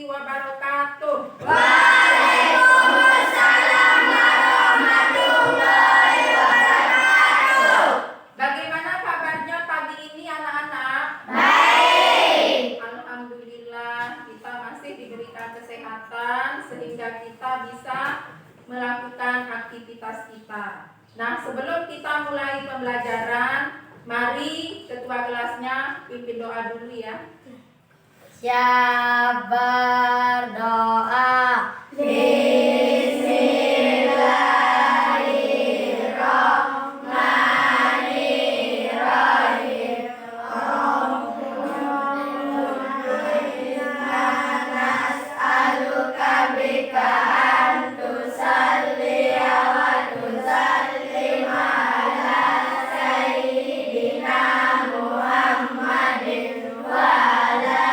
wabarakatuh. Waalaikumsalam warahmatullahi wabarakatuh. Bagaimana kabarnya pagi ini anak-anak? Baik. Alhamdulillah kita masih diberikan kesehatan sehingga kita bisa melakukan aktivitas kita. Nah, sebelum kita mulai pembelajaran, mari ketua kelasnya pimpin doa dulu ya. Siap berdoa. Bismillahirrahmanirrahim. Allahumma nas'aluka bika an tusalliya wa tusallima ala sayyidina Muhammadin wa ala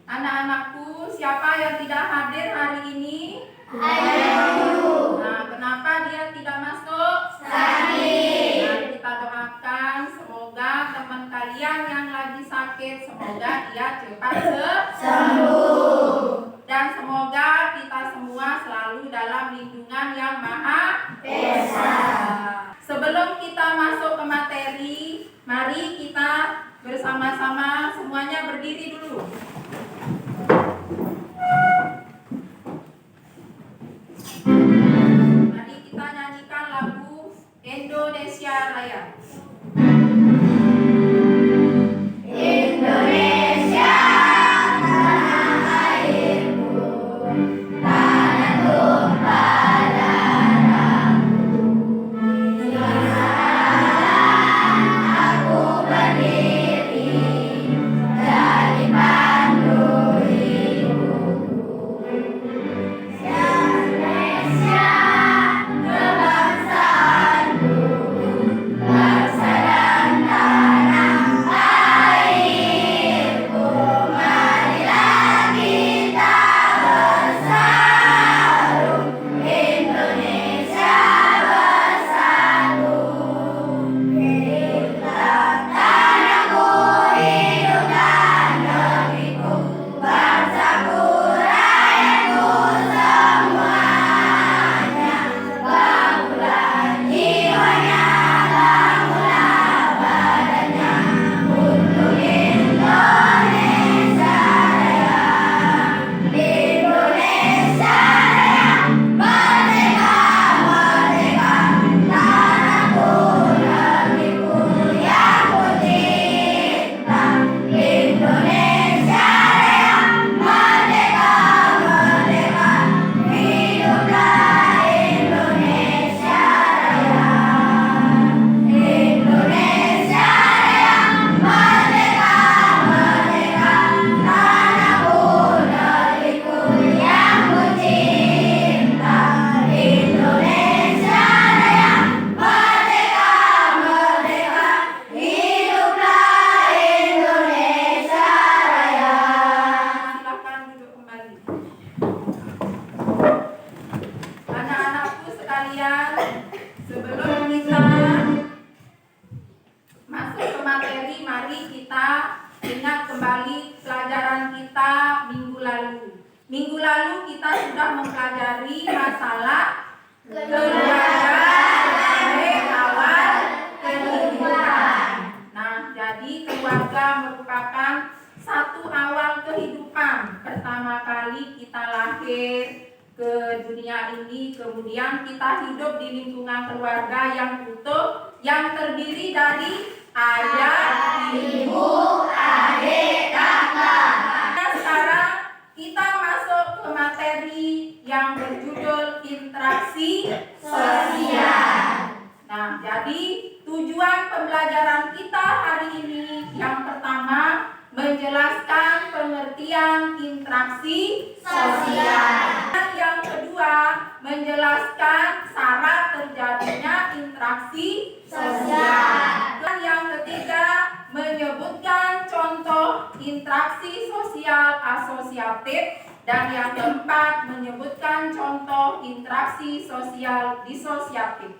Anak-anakku, siapa yang tidak hadir hari ini? Ayu. Nah, kenapa dia tidak masuk? Sakit. Nah, kita doakan semoga teman kalian yang lagi sakit, semoga dia cepat sembuh. Dan semoga kita semua selalu dalam lindungan yang Maha Esa. Sebelum kita masuk ke materi, mari kita bersama-sama semuanya berdiri dulu. Mari kita nyanyikan lagu Indonesia Raya. Indonesia, tanah airku, tanah tumpah darahku. Di sanalah aku berdiri, jadi pandu hidupku. Indonesia, kebangsaanku, bangsa dan tanah airku. Marilah kita bersaru, Indonesia bersatu. Hiduplah tanahku, hiduplah negeriku, bangsaku, rakyatku semuanya. Bangunlah jiwanya, bangunlah badannya, untuk Indonesia Raya. Indonesia Raya, merdeka, merdeka, tanahku, negeriku yang ku cinta. Indonesia Raya, merdeka, merdeka, hiduplah Indonesia Raya. Indonesia Raya, merdeka, merdeka, tanahku, negeriku yang ku cinta. Indonesia Raya, merdeka, merdeka, hiduplah Indonesia Raya. Silakan duduk kembali. Anak-anakku sekalian, sebelum kita masuk ke materi, mari kita ingat kembali pelajaran kita minggu lalu. Minggu lalu kita sudah mempelajari masalah keluarga sebagai awal kehidupan. dunia ini. Kemudian kita hidup di lingkungan keluarga yang utuh, yang terdiri dari ayah, ibu, adik, kakak. Nah, sekarang kita masuk ke materi yang berjudul interaksi sosial. Nah, jadi tujuan pembelajaran kita hari ini yang pertama menjelaskan pengertian interaksi sosial. Dan yang kedua menjelaskan syarat terjadinya interaksi sosial. Dan yang ketiga menyebutkan contoh interaksi sosial asosiatif. Dan yang keempat menyebutkan contoh interaksi sosial disosiatif.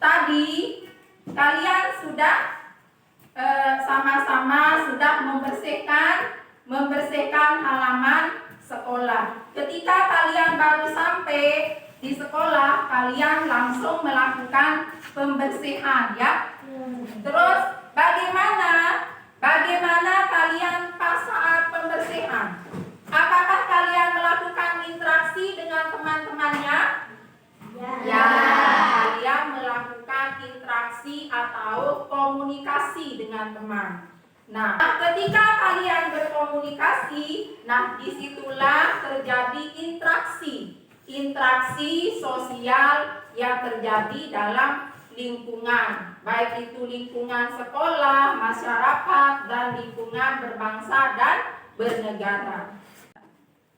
Tadi kalian sudah sama-sama sudah membersihkan halaman sekolah. Ketika kalian baru sampai di sekolah, kalian langsung melakukan pembersihan, ya. Terus bagaimana kalian pas saat pembersihan? Apakah kalian melakukan interaksi dengan teman-temannya? Ya, kalian melakukan interaksi atau komunikasi dengan teman. Nah, ketika kalian berkomunikasi, nah disitulah terjadi interaksi sosial yang terjadi dalam lingkungan, baik itu lingkungan sekolah, masyarakat, dan lingkungan berbangsa dan bernegara.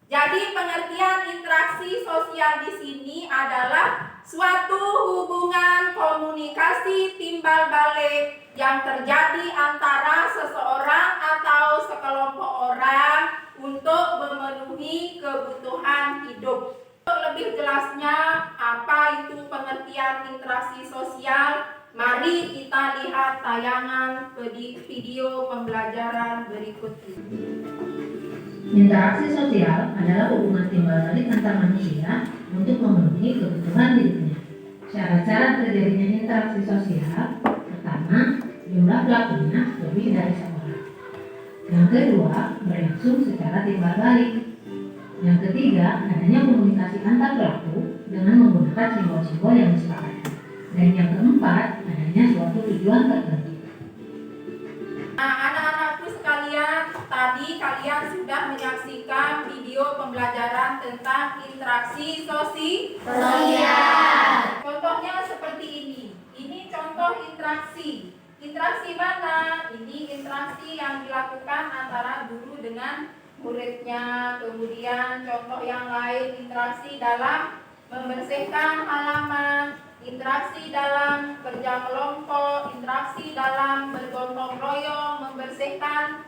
Jadi pengertian interaksi sosial di sini adalah suatu hubungan komunikasi timbal balik yang terjadi antara seseorang atau sekelompok orang untuk memenuhi kebutuhan hidup. Untuk lebih jelasnya apa itu pengertian interaksi sosial, mari kita lihat tayangan video pembelajaran berikut ini. Interaksi sosial adalah hubungan timbal balik antar manusia untuk memenuhi kebutuhan hidupnya. Syarat-syarat terjadinya interaksi sosial: pertama, jumlah pelakunya lebih dari seorang. Yang kedua, berlangsung secara timbal balik. Yang ketiga, adanya komunikasi antar pelaku dengan menggunakan simbol-simbol yang disepakati. Dan yang keempat, adanya suatu tujuan tertentu. Nah, anak-anakku sekalian, tadi kalian sudah menyaksikan video pembelajaran tentang interaksi sosial. Contohnya seperti ini. Ini contoh interaksi. Interaksi mana? Ini interaksi yang dilakukan antara guru dengan muridnya. Kemudian contoh yang lain, interaksi dalam membersihkan halaman, interaksi dalam kerja kelompok, interaksi dalam bergotong royong, membersihkan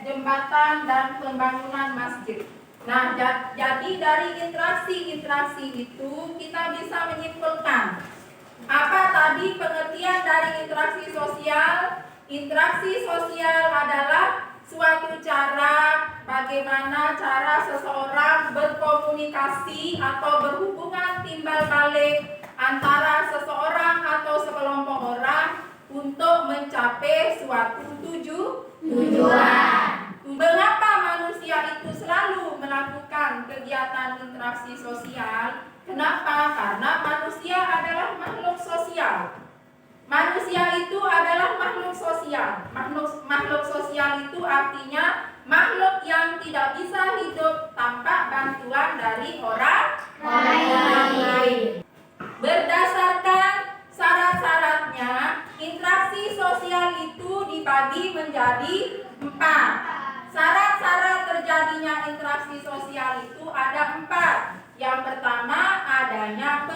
jembatan dan pembangunan masjid. Nah, jadi dari interaksi itu kita bisa menyimpulkan apa tadi pengertian dari interaksi sosial. Interaksi sosial adalah suatu cara bagaimana cara seseorang berkomunikasi atau berhubungan timbal balik antara seseorang atau sekelompok orang untuk mencapai suatu tujuan. Mengapa manusia itu selalu melakukan kegiatan interaksi sosial? Kenapa? Karena manusia adalah makhluk sosial. Manusia itu adalah makhluk sosial. Makhluk sosial itu artinya makhluk yang tidak bisa hidup tanpa bantuan dari orang lain. Berdasarkan syarat-syaratnya, interaksi sosial itu dibagi menjadi 4. Syarat-syarat terjadinya interaksi sosial itu ada 4. Yang pertama adanya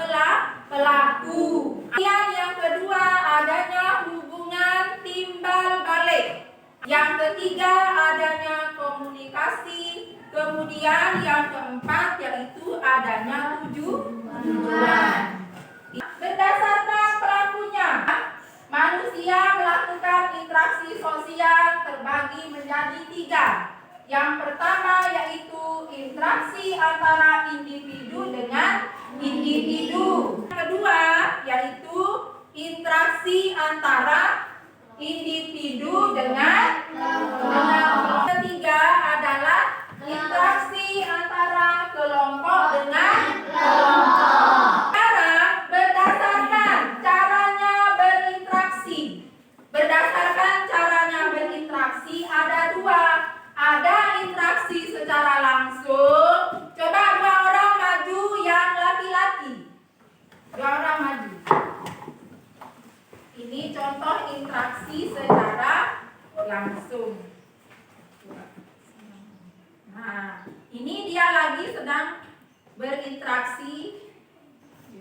pelaku. Yang kedua adanya hubungan timbal balik. Yang ketiga adanya komunikasi. Kemudian yang keempat yaitu adanya tujuan. Berdasarkan pelakunya, manusia melakukan interaksi sosial terbagi menjadi 3. Yang pertama yaitu interaksi antara individu dengan individu. Yang kedua yaitu interaksi antara individu dengan kelompok. Ketiga adalah interaksi antara kelompok dengan interaksi.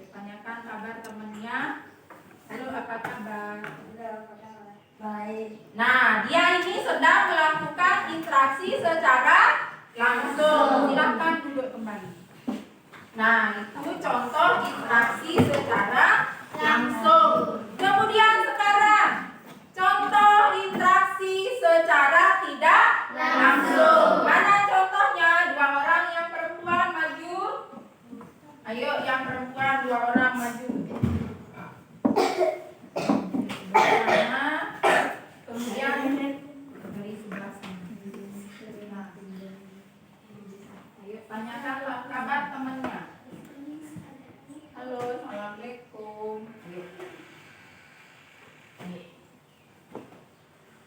Tanyakan kabar temannya. Halo, apa kabar? Baik. Nah, dia ini sedang melakukan interaksi secara langsung. Silahkan duduk kembali. Nah, itu contoh interaksi secara langsung. Kemudian sekarang, contoh interaksi secara tidak langsung. Mana contohnya? Dua orang yang perempuan maju. Ayo, yang perempuan dua orang maju. Nah, kemudian dari sebelah sana. Ayo, tanyakan kabar temannya. Halo, assalamualaikum. Ayo.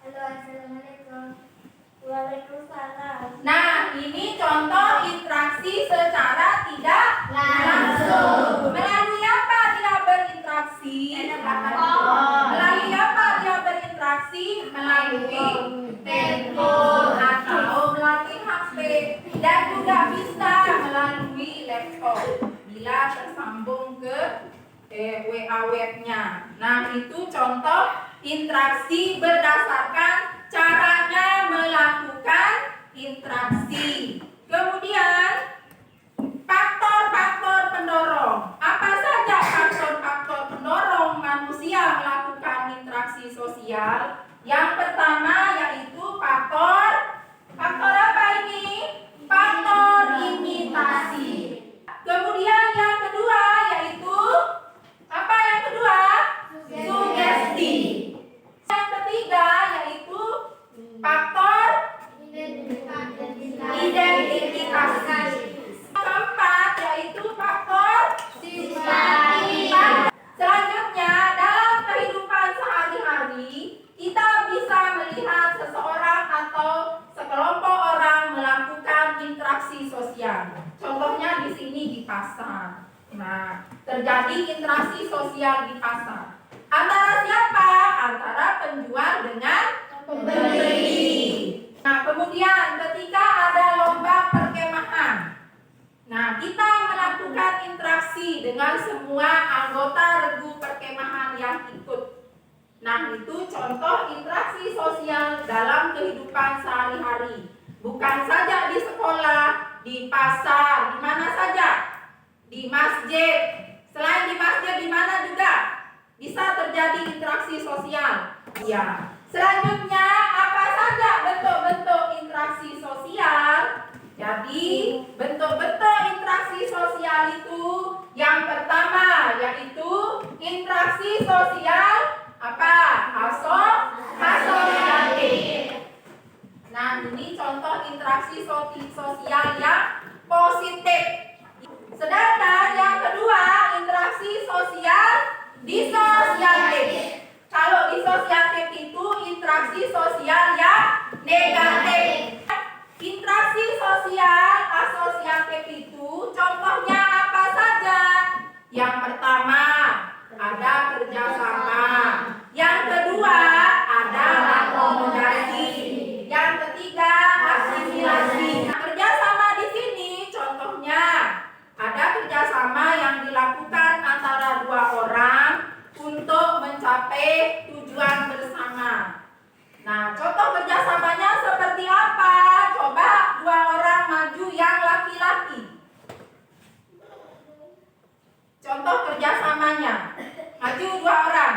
Halo, assalamualaikum. Waalaikumsalam. Nah, ini contoh interaksi secara tidak langsung. Melalui apa dia berinteraksi? Melalui apa dia berinteraksi? Melalui telepon atau melalui HP, dan juga bisa melalui laptop bila tersambung ke WA webnya. Nah, itu contoh interaksi berdasarkan caranya melakukan interaksi. Kemudian faktor-faktor pendorong. Apa saja faktor-faktor pendorong manusia melakukan interaksi sosial? Yang pertama yaitu faktor apa ini? Faktor imitasi. Kemudian yang kedua yaitu apa yang kedua? Sugesti. Yang ketiga yaitu faktor identifikasi. Keempat yaitu faktor simpati. Selanjutnya, dalam kehidupan sehari-hari kita bisa melihat seseorang atau sekelompok orang melakukan interaksi sosial. Contohnya di sini di pasar. Nah, terjadi interaksi sosial di pasar. Antara siapa? Antara penjual dengan pembeli. Nah, kemudian ketika ada lomba perkemahan, nah kita melakukan interaksi dengan semua anggota regu perkemahan yang ikut. Nah, itu contoh interaksi sosial dalam kehidupan sehari-hari. Bukan saja di sekolah, di pasar, di mana saja, di masjid. Selain di masjid, di mana juga bisa terjadi interaksi sosial. Ya. Selanjutnya, apa saja bentuk-bentuk interaksi sosial? Jadi, bentuk-bentuk interaksi sosial itu yang pertama yaitu interaksi sosial apa? Asosiatif. Nah, ini contoh interaksi sosial yang positif. Sedangkan yang kedua, interaksi sosial disosiatif. Kalau disosiatif itu interaksi sosial yang negatif. Interaksi sosial asosiatif itu contohnya apa saja? Yang pertama, ada kerjasama. Yang kedua, ada akomodasi. Yang ketiga, asimilasi. Kerjasama di sini contohnya ada kerjasama yang dilakukan antara dua orang untuk mencapai tujuan bersama. Nah, contoh kerjasamanya seperti apa? Coba dua orang maju yang laki-laki. Contoh kerjasamanya, maju dua orang.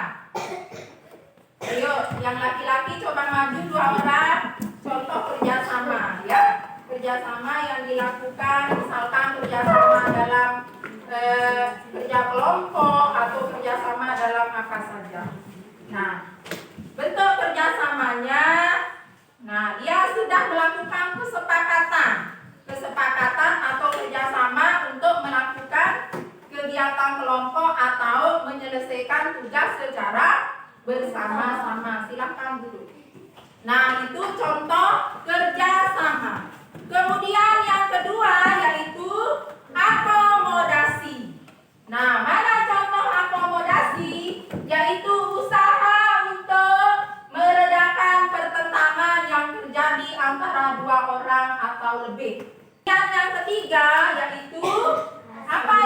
Ayo, yang laki-laki coba maju dua orang. Contoh kerjasama, ya. Kerjasama yang dilakukan, misalkan kerjasama dalam kerja kelompok atau kerjasama dalam apa saja. Nah, bentuk kerjasamanya, nah dia sudah melakukan kesepakatan atau kerjasama untuk melakukan kegiatan kelompok atau menyelesaikan tugas secara bersama-sama. Silakan dulu. Nah, itu contoh kerjasama. Kemudian yang kedua yaitu akomodasi. Nah, mana contoh akomodasi? Yaitu usaha untuk meredakan pertentangan yang terjadi antara dua orang atau lebih. Yang ketiga yaitu apa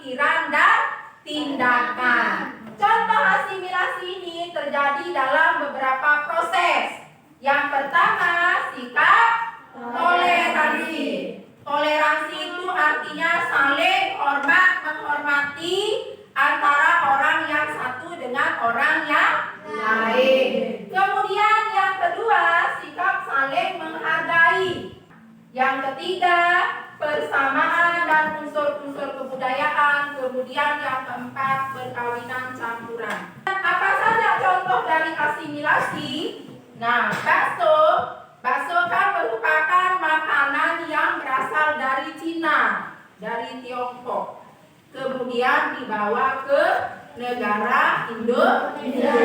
pikiran, dan tindakan. Contoh asimilasi ini terjadi dalam beberapa proses. Yang pertama, sikap toleransi. Toleransi itu artinya saling hormat menghormati antara orang yang satu dengan orang yang lain. Kemudian yang kedua, sikap saling menghargai. Yang ketiga, persamaan dan unsur-unsur kebudayaan. Kemudian yang keempat, perkawinan campuran. Apa saja contoh dari asimilasi? Nah, bakso kan merupakan makanan yang berasal dari Cina, dari Tiongkok. Kemudian dibawa ke negara Indonesia.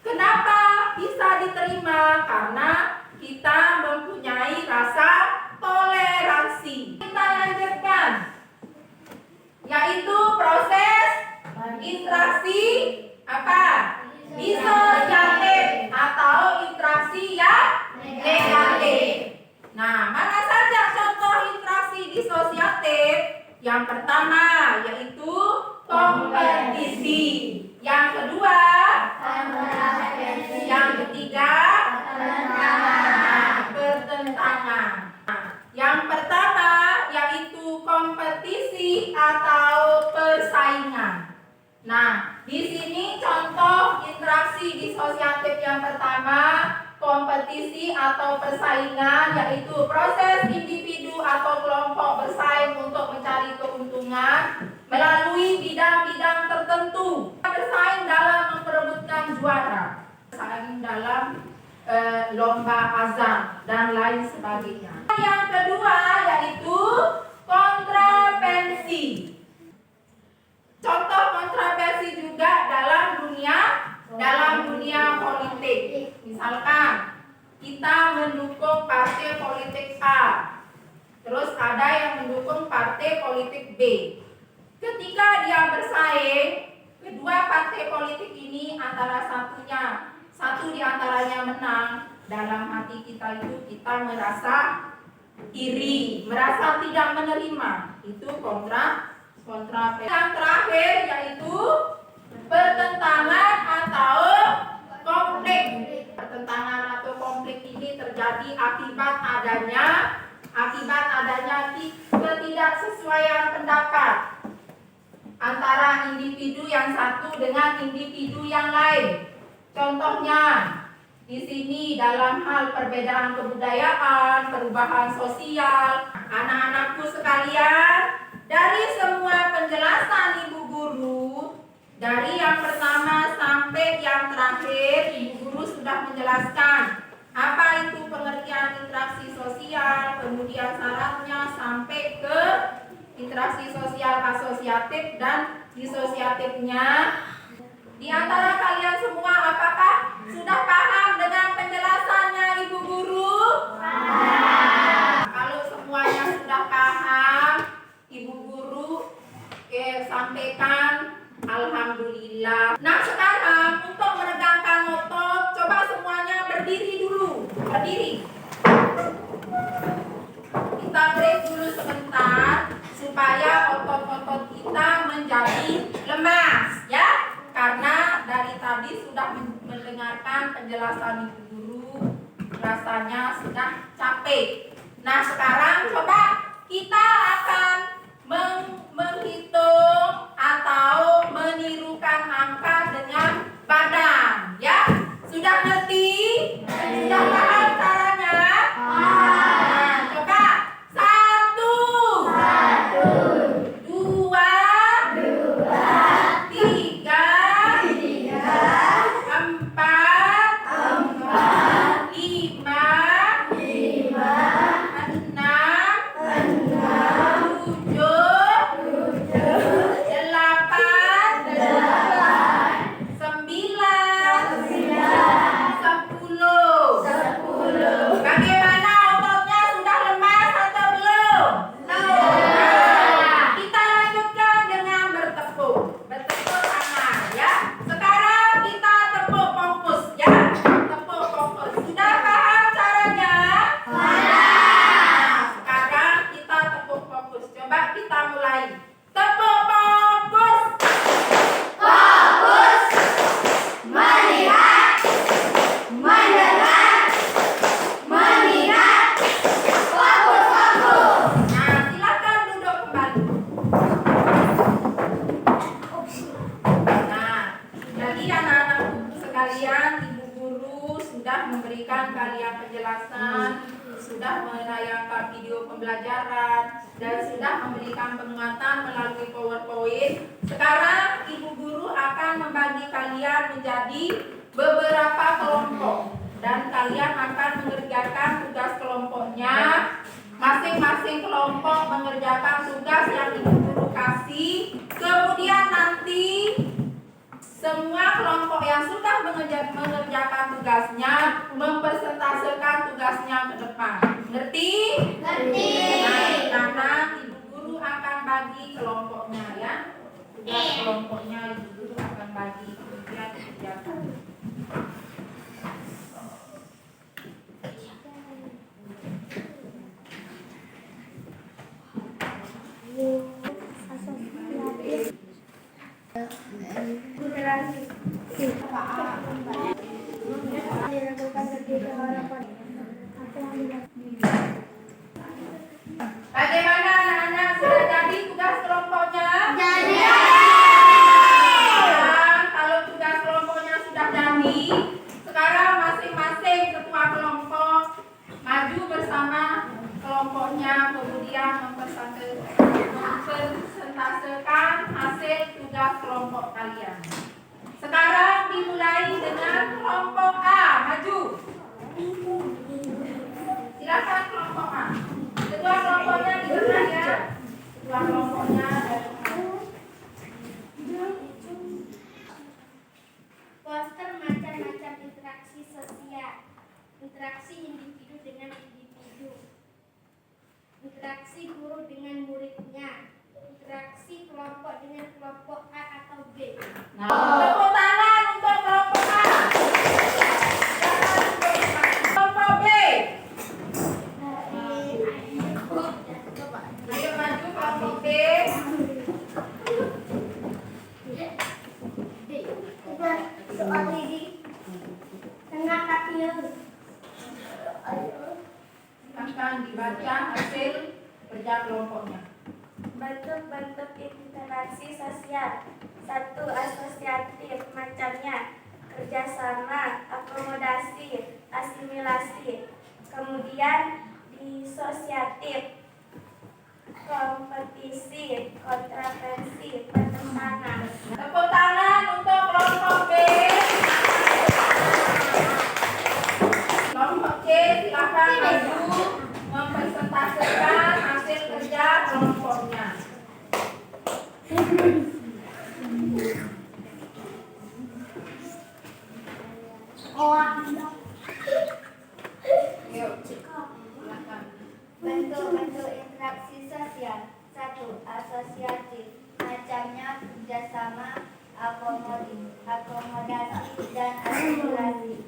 Kenapa bisa diterima? Karena kita mempunyai rasa toleransi. Kita lanjutkan, yaitu proses interaksi apa? Disosiatif atau interaksi yang negatif. Nah, mana saja contoh interaksi disosiatif? Yang pertama yaitu kompetisi. Yang kedua, yang ketiga, bertentangan. Yang pertama yaitu kompetisi atau persaingan. Nah, di sini contoh interaksi disosiatif yang pertama, kompetisi atau persaingan, yaitu proses individu atau kelompok bersaing untuk mencari keuntungan melalui bidang-bidang tertentu. Bersaing dalam memperebutkan juara, bersaing dalam lomba azan dan lain sebagainya. Yang kedua yaitu kontravensi. Contoh kontravensi juga dalam dunia politik. Misalkan kita mendukung partai politik A, terus ada yang mendukung partai politik B. Ketika dia bersaing, kedua partai politik ini antara satu di antaranya menang, dalam hati kita itu kita merasa iri, merasa tidak menerima. Itu kontravensi. Yang terakhir yaitu pertentangan atau konflik. Pertentangan atau konflik ini terjadi akibat adanya ketidaksesuaian pendapat antara individu yang satu dengan individu yang lain. Contohnya di sini dalam hal perbedaan kebudayaan, perubahan sosial. Anak-anakku sekalian, dari semua penjelasan Ibu Guru, dari yang pertama sampai yang terakhir, Ibu Guru sudah menjelaskan apa itu pengertian interaksi sosial, kemudian syaratnya sampai ke interaksi sosial asosiatif dan disosiatifnya. Di antara kalian semua, apakah sudah paham dengan penjelasannya Ibu Guru? Kalau semuanya sudah paham, Ibu Guru sampaikan alhamdulillah. Nah, sekarang untuk meregangkan otot, coba semuanya berdiri dulu. Berdiri. Kita break dulu sebentar supaya otot-otot kita menjadi lemas, ya. Karena dari tadi sudah mendengarkan penjelasan Ibu Guru, rasanya sudah capek. Nah, sekarang coba kita akan menghitung atau menirukan angka dengan badan, ya. Sudah ngerti? Sudah paham caranya? Nah, coba 1, 2, 3, 4, 5, 6, 7, memberikan kalian penjelasan, sudah menayangkan video pembelajaran, dan sudah memberikan penguatan melalui PowerPoint. Sekarang Ibu Guru akan membagi kalian menjadi beberapa kelompok dan kalian akan mengerjakan tugas kelompoknya. Masing-masing kelompok mengerjakan tugas yang Ibu Guru kasih. Kemudian nanti semua kelompok yang sudah mengerjakan tugasnya mempresentasekan tugasnya ke depan. Ngerti? Ngerti. Nah, karena Ibu Guru akan bagi kelompoknya ya. Tugas kelompoknya Ibu Guru akan bagi kemudian dikerjakan. Bagaimana anak-anak, sudah jadi tugas kelompoknya? Jadi. Kalau tugas kelompoknya sudah jadi, sekarang masing-masing ketua kelompok maju bersama kelompoknya, kemudian mempresentasekan hasil tugas kelompok kalian. Sekarang dimulai dengan kelompok A, maju. Silakan kelompok A. Ketua kelompoknya di tengah ya. Ketua kelompoknya dari Poster macam-macam interaksi sosial. Interaksi individu dengan individu. Interaksi guru dengan muridnya. Interaksi kelompok dengan kelompok A atau B. Nah, tepuk tangan untuk kelompok A. Kelompok B. Ayo maju kelompok B. Soal ini tengah kaki. Akan dibaca hasil kerja kelompoknya. Bentuk-bentuk interaksi sosial. 1. Asosiatif, macamnya kerjasama, akomodasi, asimilasi. Kemudian disosiatif, kompetisi, kontraversi, pertentangan. Tepuk tangan untuk kelompok B. Kelompok C, silakan maju mempresentasikan hasil kerja kelompoknya. Yuk, silakan. Bentuk-bentuk interaksi sosial. 1. Asosiatif, macamnya kerjasama, akomodasi, dan asimilasi.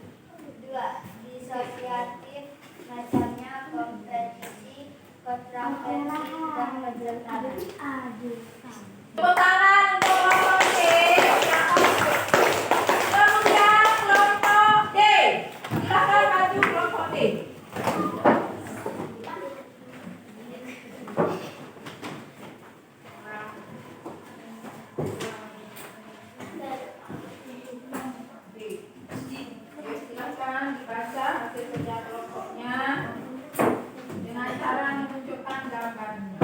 2. Disosiatif, macamnya kompetisi, kontraversi, dan pertentangan. Tepuk tangan untuk kelompok C. Kemudian kelompok D. Silakan maju kelompok D. Silakan dibaca hasil kerja kelompoknya dengan cara menunjukkan gambarnya.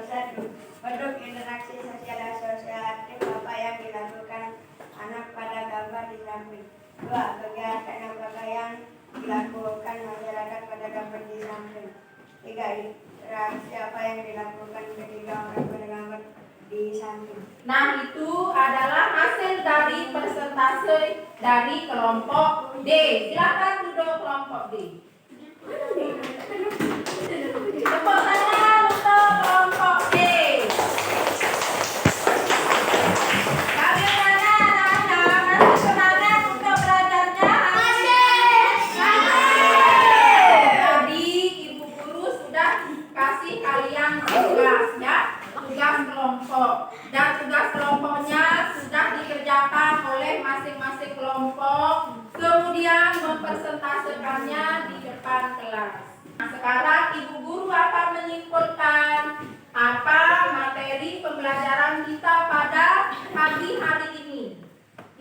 1. Bentuk interaksi sosial asosiatif apa yang dilakukan anak pada gambar di samping. 2. Kegiatan apa yang dilakukan masyarakat pada gambar di samping. 3. Interaksi apa yang dilakukan ketiga orang pada gambar di samping. Nah, itu adalah hasil dari persentase dari kelompok D. Silakan duduk kelompok D. Tepuk tangan untuk kelompok D. Bagaimana anak-anak? Masih semangat untuk belajarnya? Tadi Ibu Guru sudah kasih kalian tugas ya, tugas kelompok. Dan tugas kelompoknya sudah dikerjakan oleh masing-masing kelompok. Kemudian mempresentasikannya di depan kelas. Nah, sekarang Ibu Guru akan menyimpulkan apa materi pembelajaran kita pada pagi hari ini.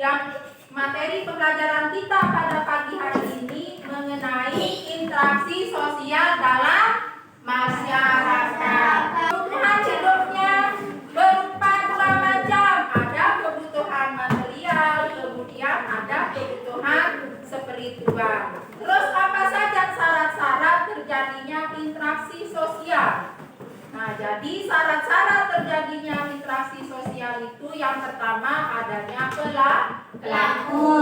Yang materi pembelajaran kita pada pagi hari ini mengenai interaksi sosial dalam masyarakat. Kebutuhan hidupnya berupa dua macam, ada kebutuhan material, kemudian ada kebutuhan spiritual. Terus apa saja syarat-syarat terjadinya interaksi sosial? Nah, jadi syarat-syarat terjadinya interaksi sosial itu yang pertama adanya pelaku,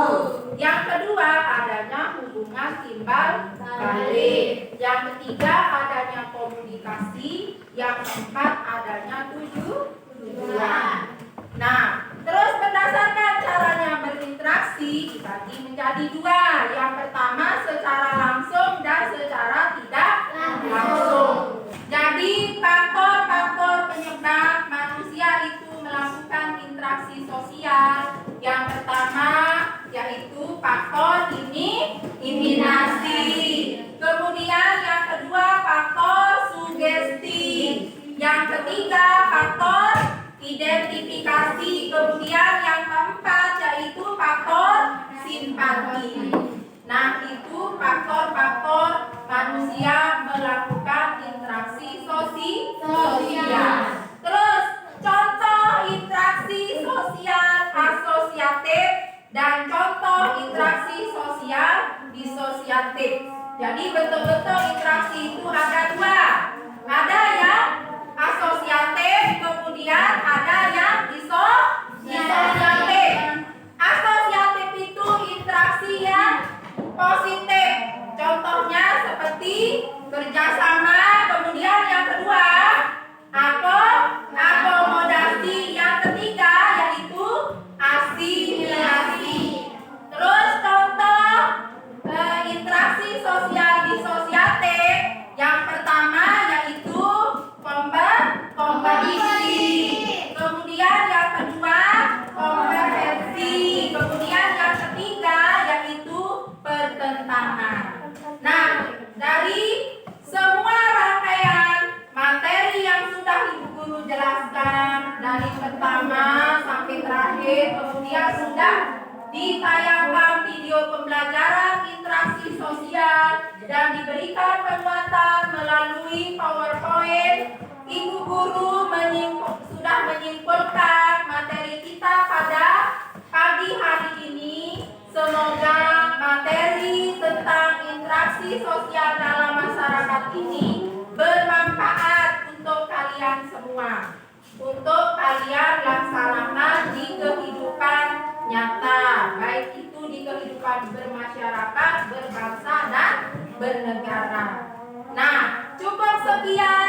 yang kedua adanya hubungan timbal balik, yang ketiga adanya komunikasi, yang keempat adanya tujuan. Nah, terus berdasarkan caranya berinteraksi dibagi menjadi dua. Yang pertama secara langsung dan secara tidak langsung. Jadi faktor-faktor penyebab manusia itu melakukan interaksi sosial. Yang pertama yaitu faktor eliminasi. Kemudian yang kedua faktor sugesti. Yang ketiga faktor identifikasi. Kemudian yang keempat yaitu faktor simpati. Nah, itu faktor-faktor manusia melakukan interaksi sosial. Terus contoh interaksi sosial asosiatif dan contoh interaksi sosial disosiatif. Jadi betul-betul interaksi itu ada dua. Ada yang asosiatif, kemudian ada yang disosiatif. Asosiatif itu interaksi yang positif. Contohnya seperti kerjasama. Kemudian yang kedua akomodasi. Yang ketiga yaitu asimilasi. Terus contoh interaksi sosial disosiatif. Yang pertama yaitu kompetisi. Kemudian yang kedua konvergensi. Kemudian yang ketiga yaitu pertentangan. Nah, dari semua rangkaian materi yang sudah Ibu Guru jelaskan dari pertama sampai terakhir, kemudian sudah ditayangkan video pembelajaran interaksi sosial dan diberikan penguatan melalui PowerPoint. Ibu Guru sudah menyimpulkan materi kita pada pagi hari ini. Semoga materi tentang interaksi sosial dalam masyarakat ini bermanfaat untuk kalian semua, untuk kalian laksanakan di kehidupan nyata, baik itu di kehidupan bermasyarakat, berbangsa, dan bernegara. Nah, cukup sekian